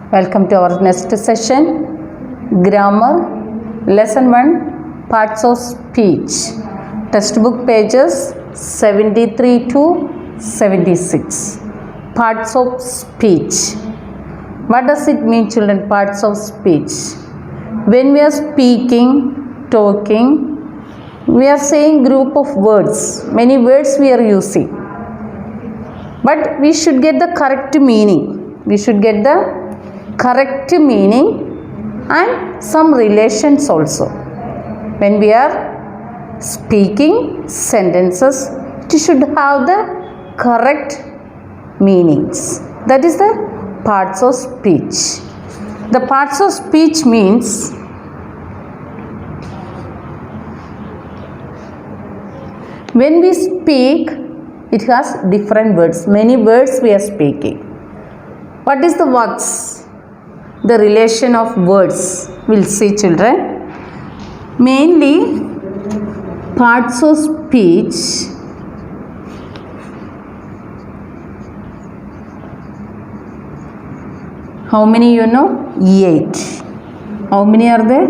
Welcome to our next session, Grammar, Lesson 1, Parts of Speech. Textbook pages 73 to 76. Parts of Speech. What does it mean, children, parts of speech? When we are speaking, talking, we are saying group of words. Many words we are using. But we should get the correct meaning. We should get the correct meaning and some relations also. When we are speaking sentences, it should have the correct meanings. That is the parts of speech. The parts of speech means when we speak, it has different words. Many words we are speaking. What is the words? The relation of words. We'll see, children. Mainly, parts of speech how many you know? 8. How many are there?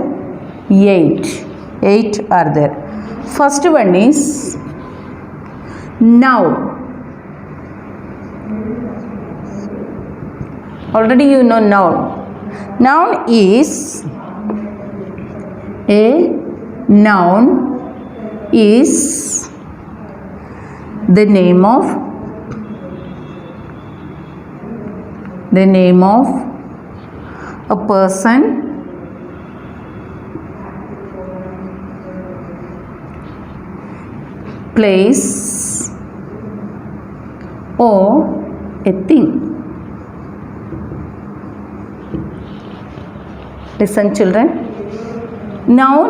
8. 8 are there. First one is noun. Already you know noun. Noun is the name of a person, place, or a thing. Listen, children. Noun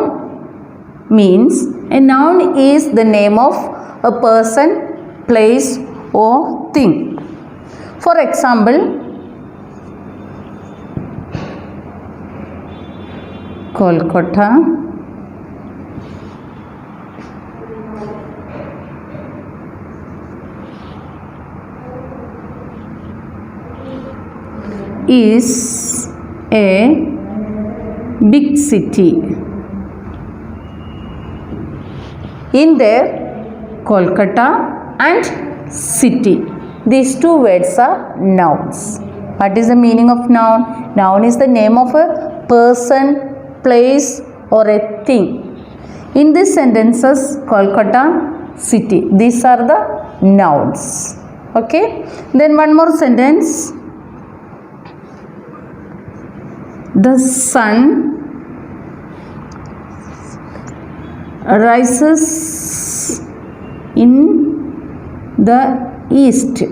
means a noun is the name of a person, place, or thing. For example, Kolkata, is a big city. In there, Kolkata and city. These two words are nouns. What is the meaning of noun? Noun is the name of a person, place, or a thing. In these sentences, Kolkata, city. These are the nouns. Okay. Then one more sentence. The sun rises in the east.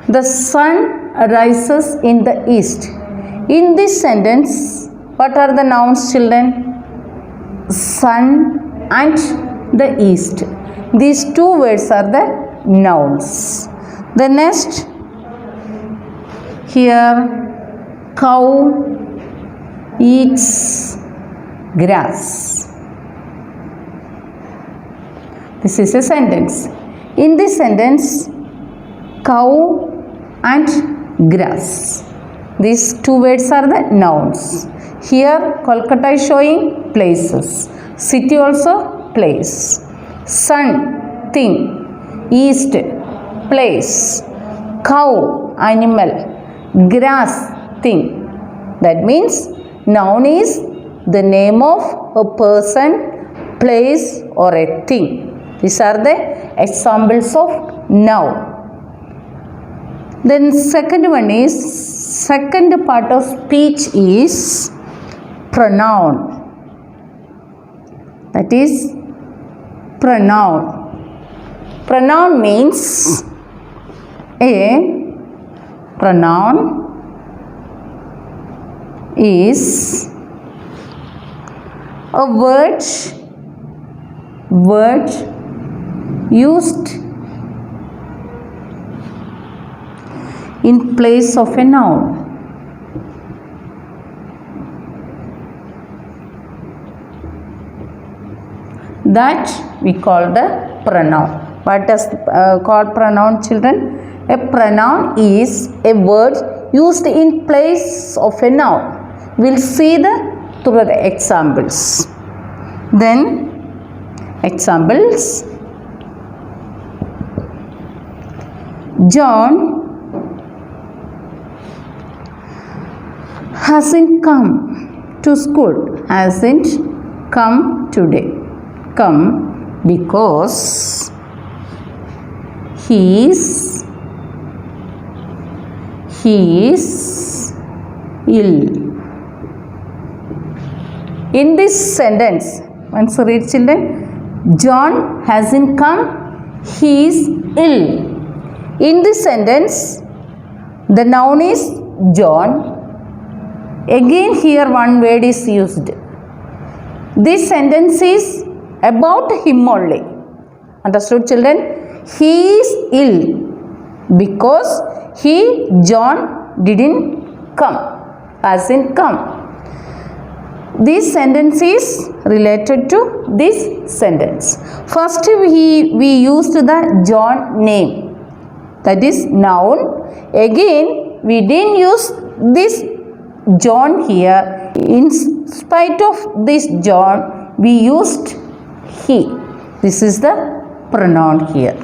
The sun rises in the east. In this sentence, what are the nouns, children? Sun and the east. These two words are the nouns. The next, here, cow eats grass. This is a sentence. In this sentence, cow and grass. These two words are the nouns. Here, Kolkata is showing places. City also place. Sun, thing. East, place. Cow, animal. Grass, thing. That means noun is the name of a person, place, or a thing. These are the examples of noun. Then second one is, second part of speech is pronoun. That is pronoun. Pronoun means pronoun is a word used in place of a noun. That we call the pronoun. What does call pronoun, children? A pronoun is a word used in place of a noun. We'll see through the examples. Then examples. John hasn't come to school. Hasn't come today. Come because he is ill. In this sentence, once read children, John hasn't come, he is ill. In this sentence, the noun is John. Again here one word is used. This sentence is about him only. Understood children? He is ill because John didn't come, hasn't come. This sentence is related to this sentence. First we used the John name, that is noun. Again we didn't use this John here. In spite of this John, we used he. This is the pronoun here.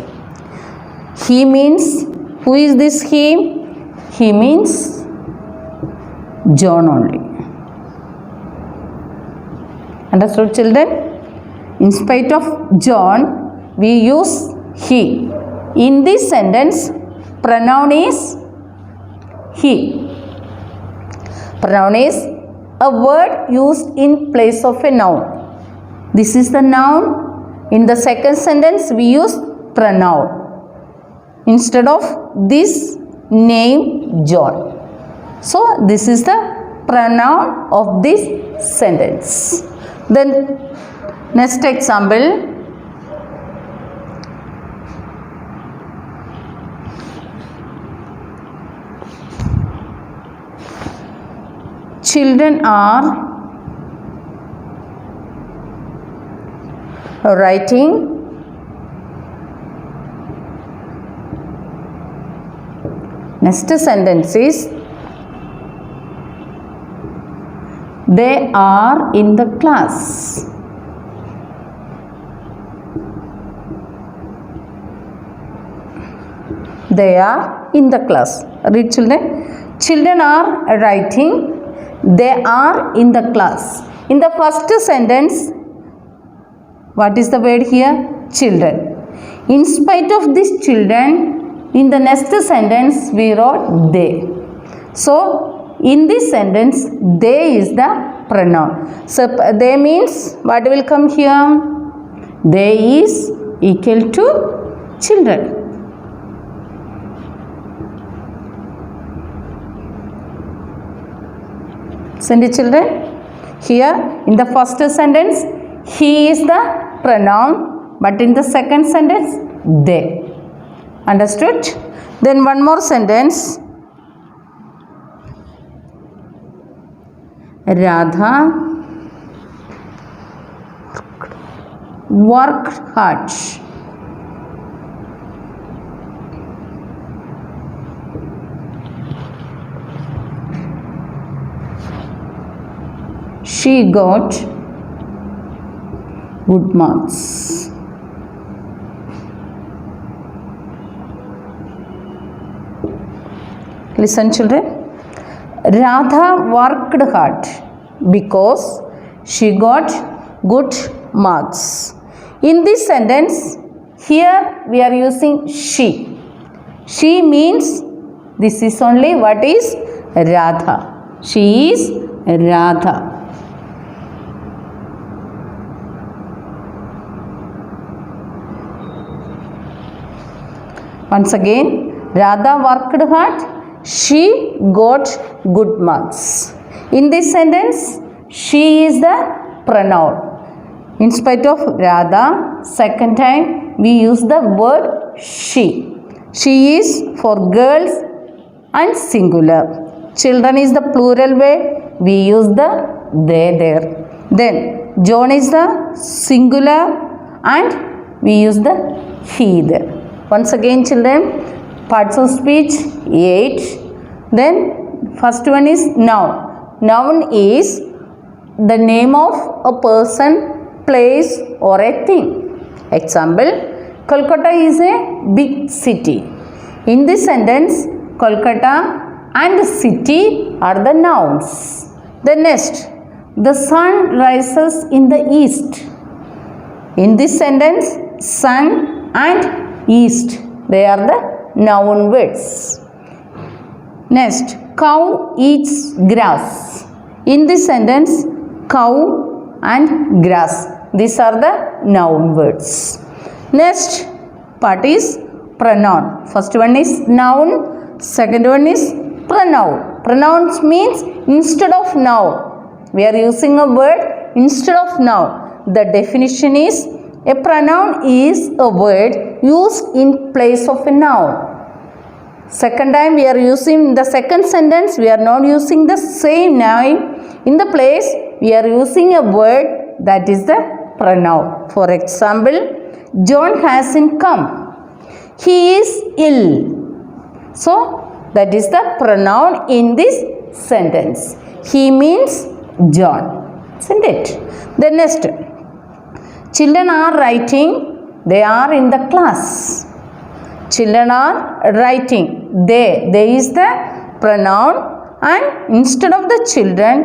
He means, who is this he? He means John only. Understood children? In spite of John, we use he. In this sentence, pronoun is he. Pronoun is a word used in place of a noun. This is the noun. In the second sentence, we use pronoun instead of this name John. So, this is the pronoun of this sentence. Then, next example. Children are writing next sentence is they are in the class. They are in the class. Read children. Children are writing. They are in the class. In the first sentence, what is the word here? Children. In spite of these children, in the next sentence, we wrote they. So, in this sentence, they is the pronoun. So, they means, what will come here? They is equal to children. Send it children. Here in the first sentence, he is the pronoun, but in the second sentence, they. Understood? Then one more sentence. Radha worked hard. She got good marks. Listen children. Radha worked hard because she got good marks. In this sentence, here we are using she. She means this is only what is Radha. She is Radha. Once again, Radha worked hard. She got good marks. In this sentence, she is the pronoun. In spite of Radha, second time we use the word she. She is for girls and singular. Children is the plural way. We use the they there. Then John is the singular and we use the he there. Once again children, Parts of speech 8. Then first one is noun. Noun is the name of a person, place or a thing. Example, Kolkata is a big city. In this sentence, Kolkata and city are the nouns. The next, the sun rises in the east. In this sentence, sun and east, they are the noun words. Next, cow eats grass. In this sentence, cow and grass, these are the noun words. Next part is pronoun. First one is noun, second one is pronoun. Pronouns means instead of noun. We are using a word instead of noun. The definition is a pronoun is a word used in place of a noun. Second time we are using the second sentence, we are not using the same noun. In the place we are using a word that is the pronoun. For example, John hasn't come. He is ill. So that is the pronoun in this sentence. He means John. Isn't it? The next, children are writing. They are in the class. Children are writing. They is the pronoun, and instead of the children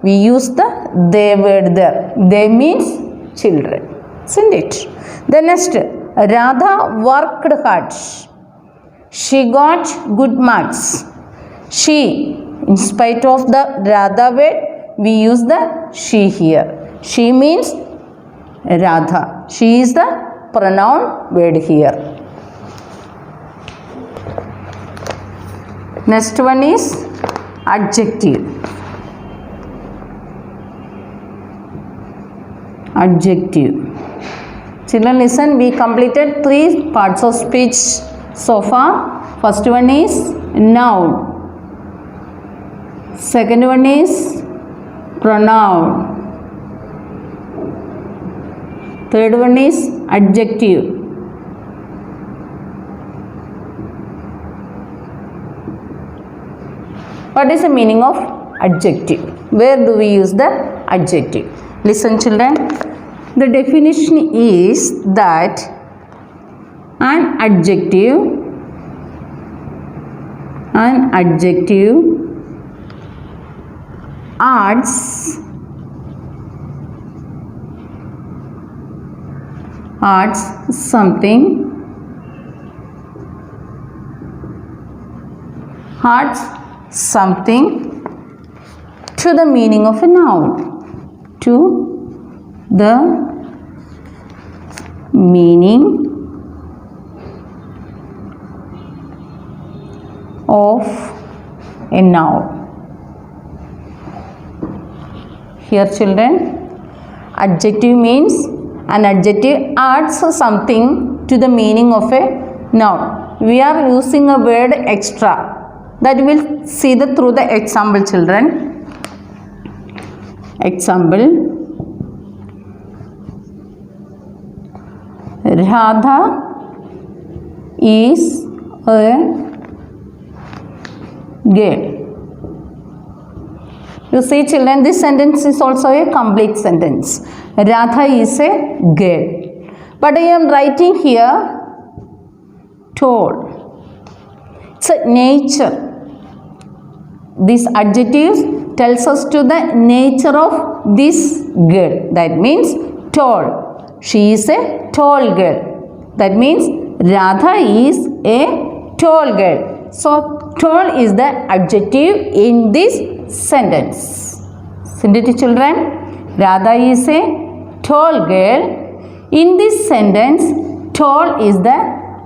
we use the they word there. They means children. Isn't it? The next, Radha worked hard. She got good marks. She, in spite of the Radha word, we use the she here. She means Radha. She is the pronoun word here. Next one is adjective. Adjective. Children listen, we completed 3 parts of speech so far. First one is noun. Second one is pronoun. Third one is adjective. What is the meaning of adjective? Where do we use the adjective? Listen children, the definition is that an adjective adds something to the meaning of a noun. To the meaning of a noun. Here children, adjective means an adjective adds something to the meaning of a noun. We are using a word extra, that we'll see through the example children. Example, Radha is a girl. You see children, this sentence is also a complete sentence. Radha is a girl. But I am writing here tall. It's a nature. This adjective tells us to the nature of this girl. That means tall. She is a tall girl. That means Radha is a tall girl. So tall is the adjective in this sentence. Isn't it children? Radha is a tall girl. In this sentence, tall is the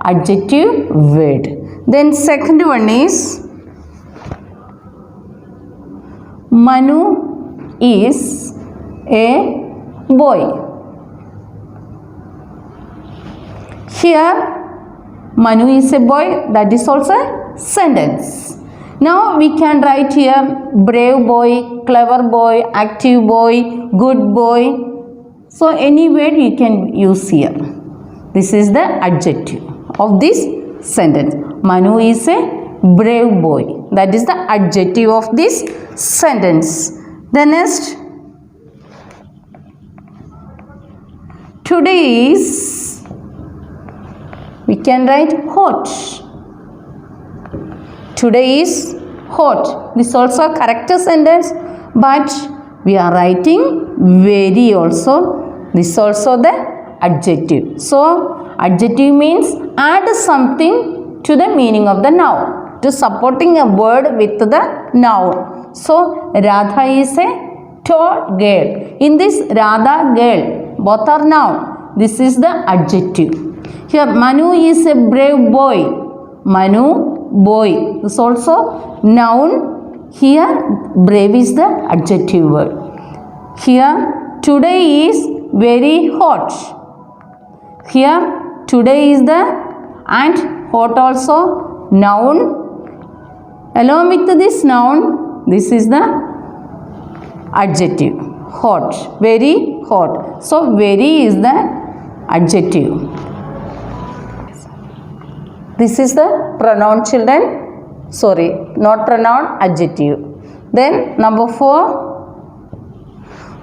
adjective word. Then second one is Manu is a boy. Here Manu is a boy, that is also a sentence. Now we can write here brave boy, clever boy, active boy, good boy. So any word you can use here. This is the adjective of this sentence. Manu is a brave boy. That is the adjective of this sentence. The next, today is, we can write hot. Today is hot. This is also a correct sentence, but we are writing very also. This is also the adjective. So, adjective means add something to the meaning of the noun, to supporting a word with the noun. So, Radha is a tall girl. In this Radha girl, both are noun. This is the adjective. Here, Manu is a brave boy. Manu, boy. This is also noun. Here, brave is the adjective word. Here, today is very hot. Here, today is the, and hot also noun. Along with this noun, this is the adjective. Hot, very hot. So, very is the adjective. This is the pronoun, children. Sorry, not pronoun, adjective. Then number 4.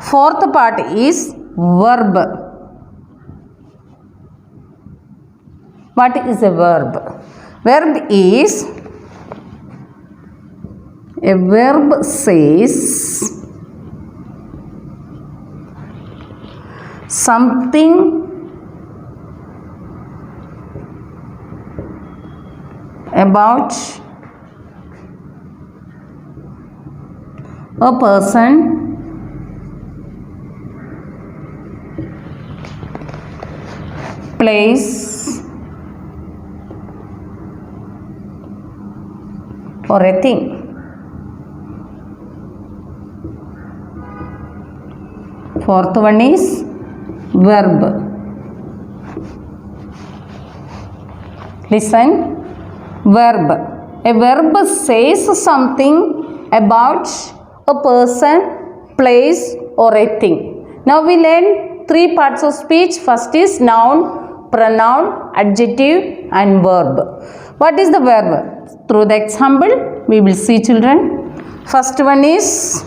Fourth part is verb. What is a verb? Verb is, a verb says something about a person, place, or a thing. Fourth one is verb. Listen. Verb. A verb says something about a person, place, or a thing. Now we learn 3 parts of speech. First is noun, pronoun, adjective, and verb. What is the verb? Through the example, we will see, children. First one is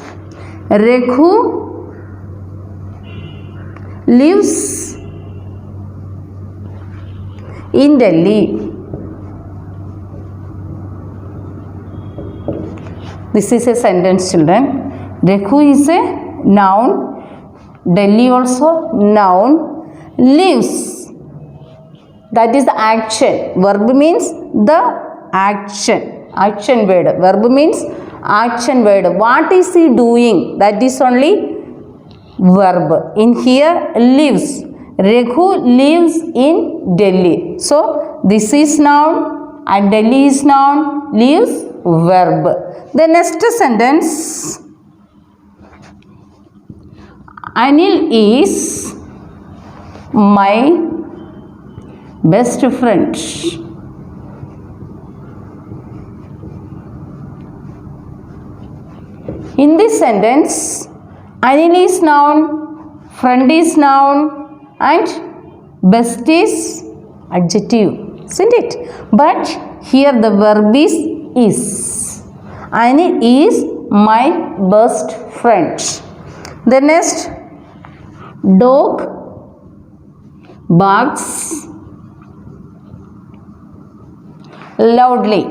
Raghu lives in Delhi. This is a sentence, children. Raghu is a noun. Delhi also noun. Lives. That is the action. Verb means the action. Action word. Verb means action word. What is he doing? That is only verb. In here, lives. Raghu lives in Delhi. So, this is noun and Delhi is noun. Lives, verb. The next sentence, Anil is my best friend. In this sentence, Anil is noun, friend is noun, and best is adjective, isn't it? But here the verb is. Anil is my best friend. The next, dog barks loudly.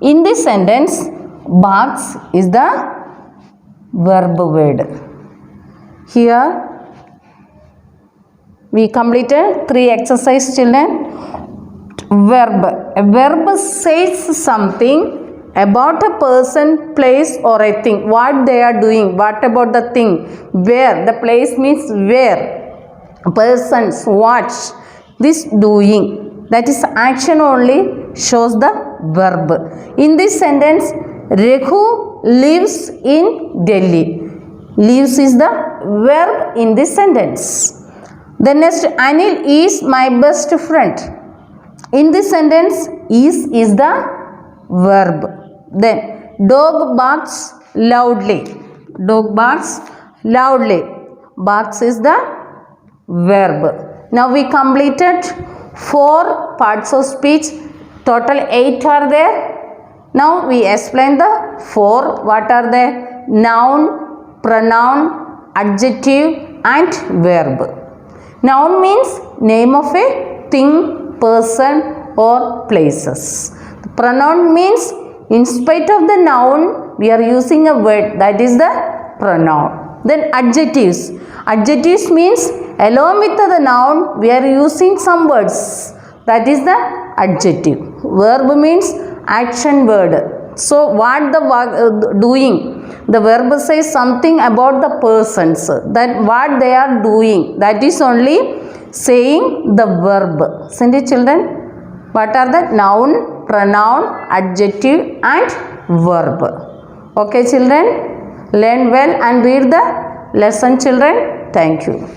In this sentence, barks is the verb word. Here we completed 3 exercises, children. Verb. A verb says something about a person, place, or a thing. What they are doing. What about the thing? Where. The place means where. Persons. What. This doing. That is action only shows the verb. In this sentence, Raghu lives in Delhi. Lives is the verb in this sentence. The next, Anil is my best friend. In this sentence, is the verb. Then, dog barks loudly. Dog barks loudly. Barks is the verb. Now we completed 4 parts of speech. Total 8 are there. Now we explain the 4. What are they? Noun, pronoun, adjective and verb. Noun means name of a thing, person or places. Pronoun means in spite of the noun we are using a word, that is the pronoun. Then adjectives. Adjectives means along with the noun we are using some words, that is the adjective. Verb means action word. So what the doing? The verb says something about the persons, that what they are doing, that is only saying the verb. Isn't it, children? What are the noun, pronoun, adjective and verb? Okay children, learn well and read the lesson children. Thank you.